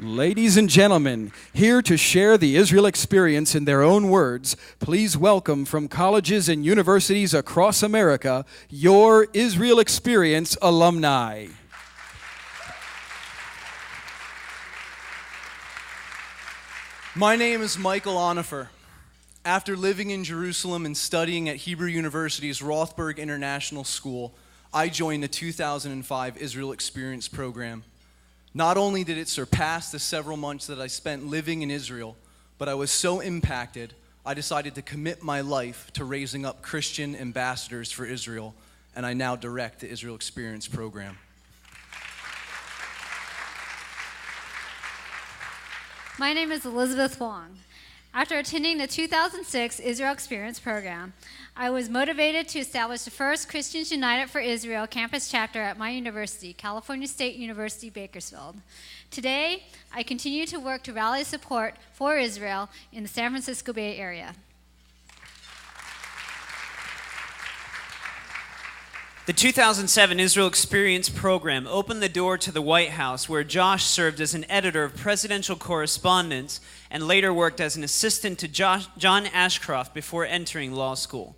Ladies and gentlemen, here to share the Israel experience in their own words, please welcome from colleges and universities across America, your Israel Experience alumni. My name is Michael Onifer. After living in Jerusalem and studying at Hebrew University's Rothberg International School, I joined the 2005 Israel Experience program. Not only did it surpass the several months that I spent living in Israel, but I was so impacted, I decided to commit my life to raising up Christian ambassadors for Israel, and I now direct the Israel Experience program. My name is Elizabeth Wong. After attending the 2006 Israel Experience program, I was motivated to establish the first Christians United for Israel campus chapter at my university, California State University, Bakersfield. Today, I continue to work to rally support for Israel in the San Francisco Bay Area. The 2007 Israel Experience program opened the door to the White House, where Josh served as an editor of presidential correspondence and later worked as an assistant to John Ashcroft before entering law school.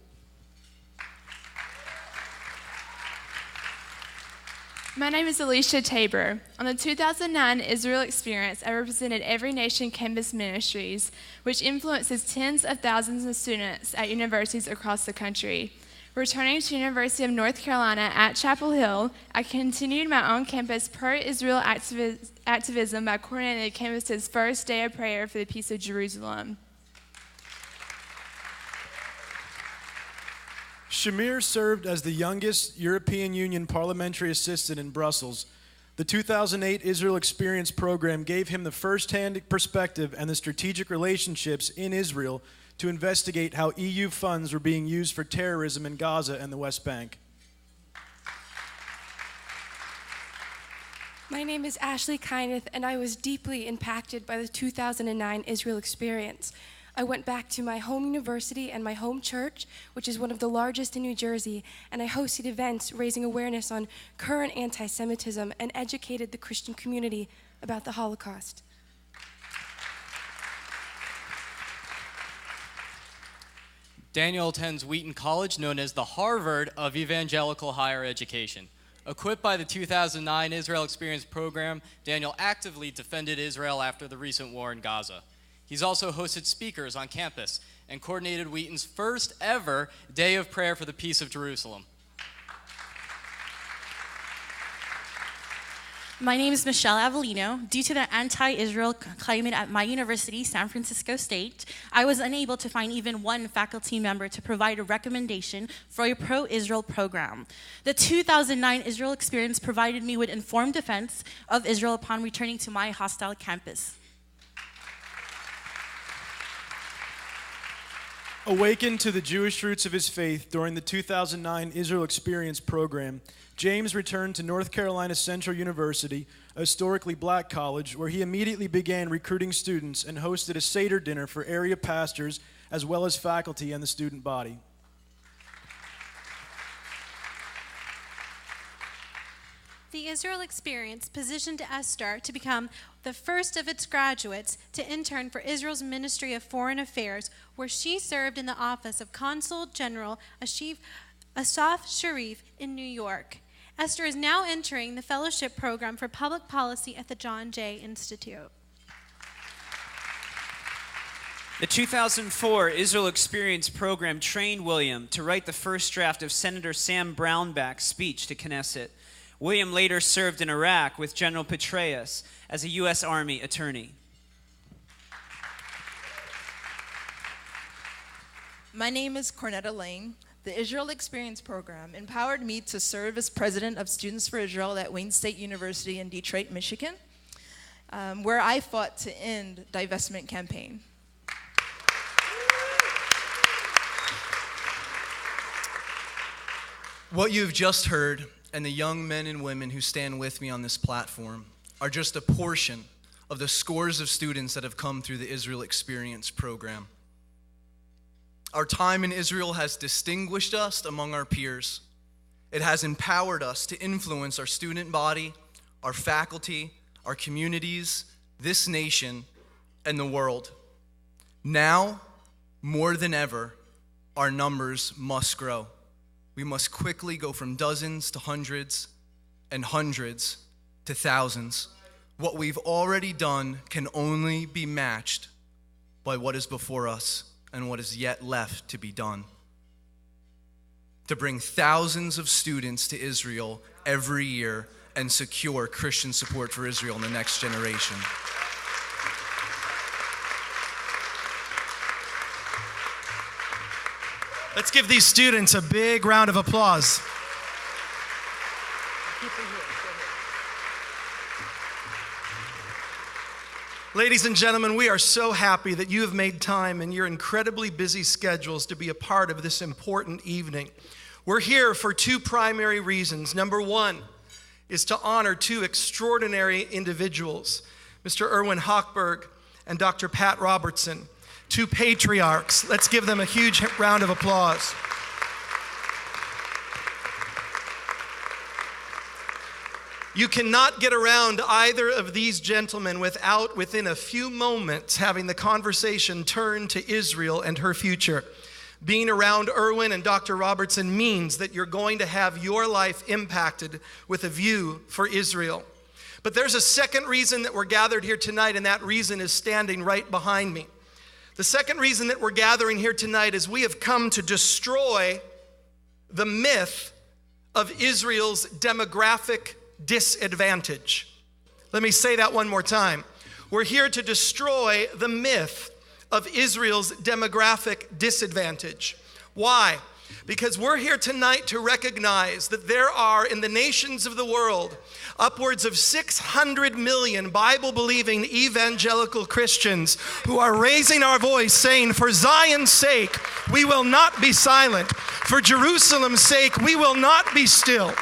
My name is Alicia Tabor. On the 2009 Israel Experience, I represented Every Nation Campus Ministries, which influences tens of thousands of students at universities across the country. Returning to the University of North Carolina at Chapel Hill, I continued my on-campus pro-Israel activism by coordinating the campus's first day of prayer for the peace of Jerusalem. Shamir served as the youngest European Union parliamentary assistant in Brussels. The 2008 Israel Experience program gave him the first-hand perspective and the strategic relationships in Israel to investigate how EU funds were being used for terrorism in Gaza and the West Bank. My name is Ashley Kyneth, and I was deeply impacted by the 2009 Israel Experience. I went back to my home university and my home church, which is one of the largest in New Jersey, and I hosted events raising awareness on current anti-Semitism and educated the Christian community about the Holocaust. Daniel attends Wheaton College, known as the Harvard of evangelical higher education. Equipped by the 2009 Israel Experience program, Daniel actively defended Israel after the recent war in Gaza. He's also hosted speakers on campus and coordinated Wheaton's first ever day of prayer for the peace of Jerusalem. My name is Michelle Avellino. Due to the anti-Israel climate at my university, San Francisco State, I was unable to find even one faculty member to provide a recommendation for a pro-Israel program. The 2009 Israel Experience provided me with informed defense of Israel upon returning to my hostile campus. Awakened to the Jewish roots of his faith during the 2009 Israel Experience program, James returned to North Carolina Central University, a historically black college, where he immediately began recruiting students and hosted a Seder dinner for area pastors as well as faculty and the student body. The Israel Experience positioned Esther to become the first of its graduates to intern for Israel's Ministry of Foreign Affairs, where she served in the office of Consul General Asaf Sharif in New York. Esther is now entering the fellowship program for public policy at the John Jay Institute. The 2004 Israel Experience program trained William to write the first draft of Senator Sam Brownback's speech to Knesset. William later served in Iraq with General Petraeus as a U.S. Army attorney. My name is Cornetta Lane. The Israel Experience program empowered me to serve as president of Students for Israel at Wayne State University in Detroit, Michigan, where I fought to end divestment campaign. What you've just heard, and the young men and women who stand with me on this platform, are just a portion of the scores of students that have come through the Israel Experience program. Our time in Israel has distinguished us among our peers. It has empowered us to influence our student body, our faculty, our communities, this nation, and the world. Now, more than ever, our numbers must grow. We must quickly go from dozens to hundreds and hundreds to thousands. What we've already done can only be matched by what is before us and what is yet left to be done. To bring thousands of students to Israel every year and secure Christian support for Israel in the next generation. Let's give these students a big round of applause. Ladies and gentlemen, we are so happy that you have made time in your incredibly busy schedules to be a part of this important evening. We're here for two primary reasons. Number one is to honor two extraordinary individuals, Mr. Erwin Hochberg and Dr. Pat Robertson, two patriarchs. Let's give them a huge round of applause. You cannot get around either of these gentlemen without, within a few moments, having the conversation turn to Israel and her future. Being around Erwin and Dr. Robertson means that you're going to have your life impacted with a view for Israel. But there's a second reason that we're gathered here tonight, and that reason is standing right behind me. The second reason that we're gathering here tonight is we have come to destroy the myth of Israel's demographic disadvantage. Let me say that one more time. We're here to destroy the myth of Israel's demographic disadvantage. Why? Because we're here tonight to recognize that there are in the nations of the world upwards of 600 million Bible-believing evangelical Christians who are raising our voice saying, for Zion's sake, we will not be silent. For Jerusalem's sake, we will not be still.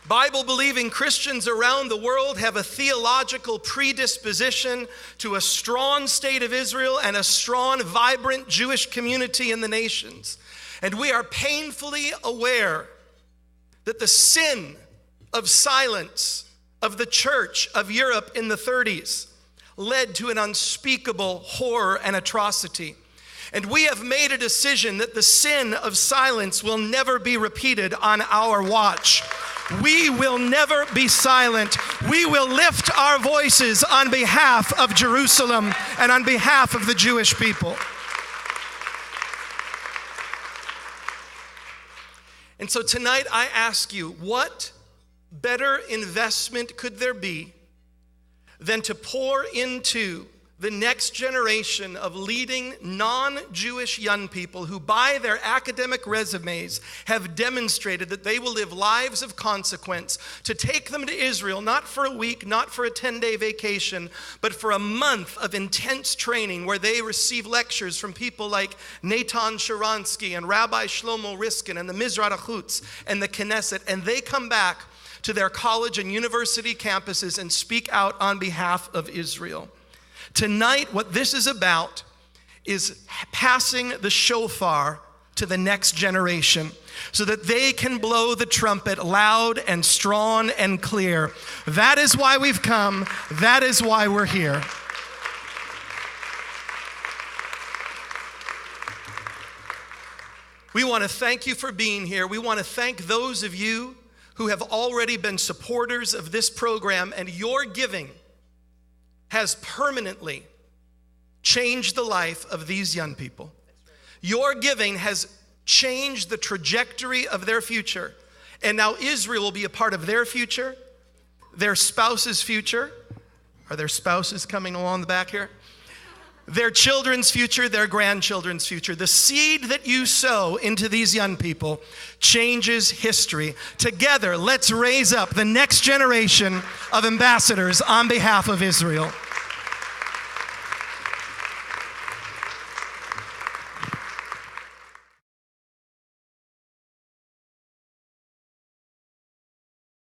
Bible-believing Christians around the world have a theological predisposition to a strong state of Israel and a strong, vibrant Jewish community in the nations. And we are painfully aware that the sin of silence of the church of Europe in the 30s led to an unspeakable horror and atrocity. And we have made a decision that the sin of silence will never be repeated on our watch. We will never be silent. We will lift our voices on behalf of Jerusalem and on behalf of the Jewish people. And so tonight I ask you, what better investment could there be than to pour into the next generation of leading non-Jewish young people who by their academic resumes have demonstrated that they will live lives of consequence, to take them to Israel, not for a week, not for a 10-day vacation, but for a month of intense training where they receive lectures from people like Natan Sharansky and Rabbi Shlomo Riskin and the Mizrach Chutz and the Knesset, and they come back to their college and university campuses and speak out on behalf of Israel. Tonight, what this is about is passing the shofar to the next generation so that they can blow the trumpet loud and strong and clear. That is why we've come. That is why we're here. We want to thank you for being here. We want to thank those of you who have already been supporters of this program, and your giving has permanently changed the life of these young people. Your giving has changed the trajectory of their future. And now Israel will be a part of their future, their spouse's future. Are there spouses coming along the back here? Their children's future, their grandchildren's future. The seed that you sow into these young people changes history. Together, let's raise up the next generation of ambassadors on behalf of Israel.